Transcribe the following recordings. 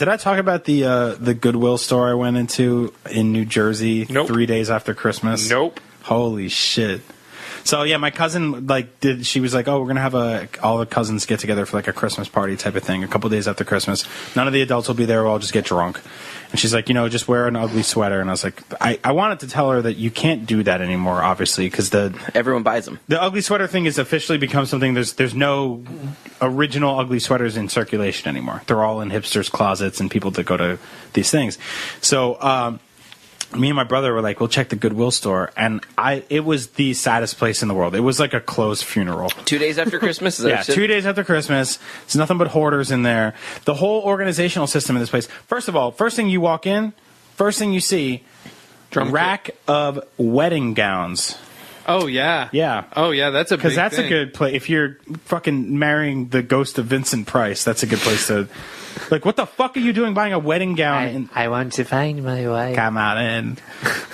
Did I talk about the Goodwill store I went into in New Jersey 3 days after Christmas? Nope. Holy shit. So yeah, my cousin she was like, oh, we're gonna have all the cousins get together for like a Christmas party type of thing a couple days after Christmas. None of the adults will be there. We'll all just get drunk. And she's like, just wear an ugly sweater. And I was like, I wanted to tell her that you can't do that anymore, obviously, because everyone buys them. The ugly sweater thing has officially become something. There's no original ugly sweaters in circulation anymore. They're all in hipsters' closets and people that go to these things. So me and my brother were like, we'll check the Goodwill store. And it was the saddest place in the world. It was like a closed funeral. 2 days after Christmas? Is that yeah, 2 days after Christmas. It's nothing but hoarders in there. The whole organizational system in this place. First of all, first thing you walk in, first thing you see, rack of wedding gowns. Oh, yeah. Yeah. Oh, yeah, that's a big thing. Because that's a good place. If you're fucking marrying the ghost of Vincent Price, that's a good place to... Like, what the fuck are you doing buying a wedding gown? I want to find my wife. Come on in.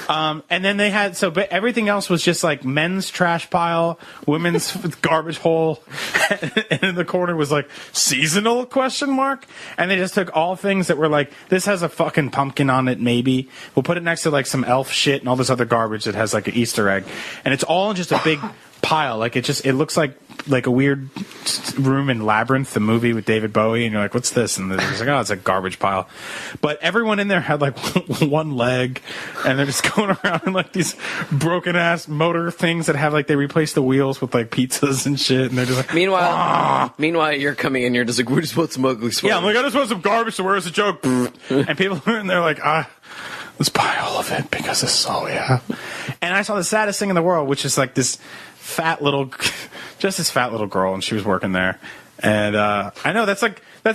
And then they had... but everything else was just like men's trash pile, women's garbage hole, and in the corner was like, seasonal ? And they just took all things that were like, this has a fucking pumpkin on it, maybe. We'll put it next to like some elf shit and all this other garbage that has like an Easter egg. And it's all just a big pile. Like, it looks like a weird room in Labyrinth, the movie with David Bowie, and you're like, what's this? And it's like, oh, it's a garbage pile. But everyone in there had like one leg, and they're just going around in like these broken ass motor things that have like, they replace the wheels with like pizzas and shit, and they're just like, meanwhile you're coming in, you're just like, we just want some ugly sweaters. Yeah, I'm like, I just want some garbage to wear as a joke. And people are in there like, let's buy all of it because this is all we have. And I saw the saddest thing in the world, which is like this fat little girl, and she was working there. And I know that's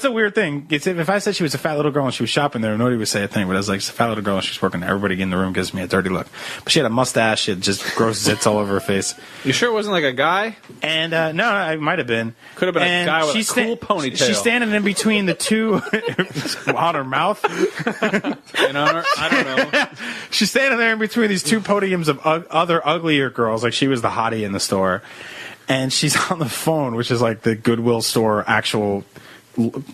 a weird thing. If I said she was a fat little girl and she was shopping there, nobody would say a thing. But I was like, it's a fat little girl and she's working there. Everybody in the room gives me a dirty look. But she had a mustache. She had just gross zits all over her face. You sure it wasn't like a guy? And no, it might have been. Could have been a guy with a cool ponytail. She's standing in between the two on her mouth. And on her, I don't know. She's standing there in between these two podiums of other uglier girls. Like, she was the hottie in the store. And she's on the phone, which is like the Goodwill store actual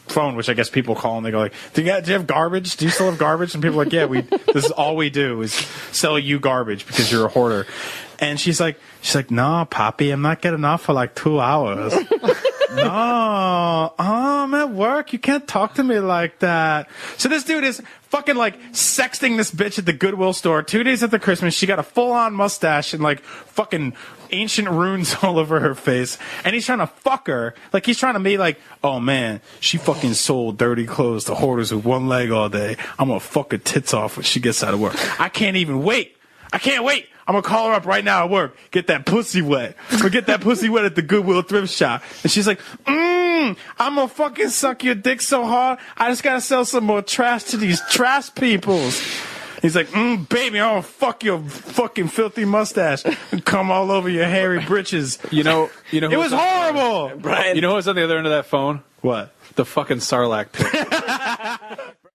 phone, which I guess people call and they go like, do you have garbage? Do you still have garbage? And people are like, yeah, this is all we do is sell you garbage because you're a hoarder. And she's like, no, Poppy, I'm not getting off for like 2 hours. No, I'm at work. You can't talk to me like that. So this dude is fucking like sexting this bitch at the Goodwill store 2 days after Christmas. She got a full-on mustache and like fucking ancient runes all over her face. And he's trying to fuck her. Like, he's trying to be like, oh man, she fucking sold dirty clothes to hoarders with one leg all day. I'm gonna fuck her tits off when she gets out of work. I can't wait. I'm going to call her up right now at work. Get that pussy wet. We'll get that pussy wet at the Goodwill thrift shop. And she's like, I'm going to fucking suck your dick so hard, I just got to sell some more trash to these trash peoples. He's like, baby, I'm going to fuck your fucking filthy mustache and come all over your hairy britches. You know it was horrible. Brian. You know what's on the other end of that phone? What? The fucking Sarlacc pit.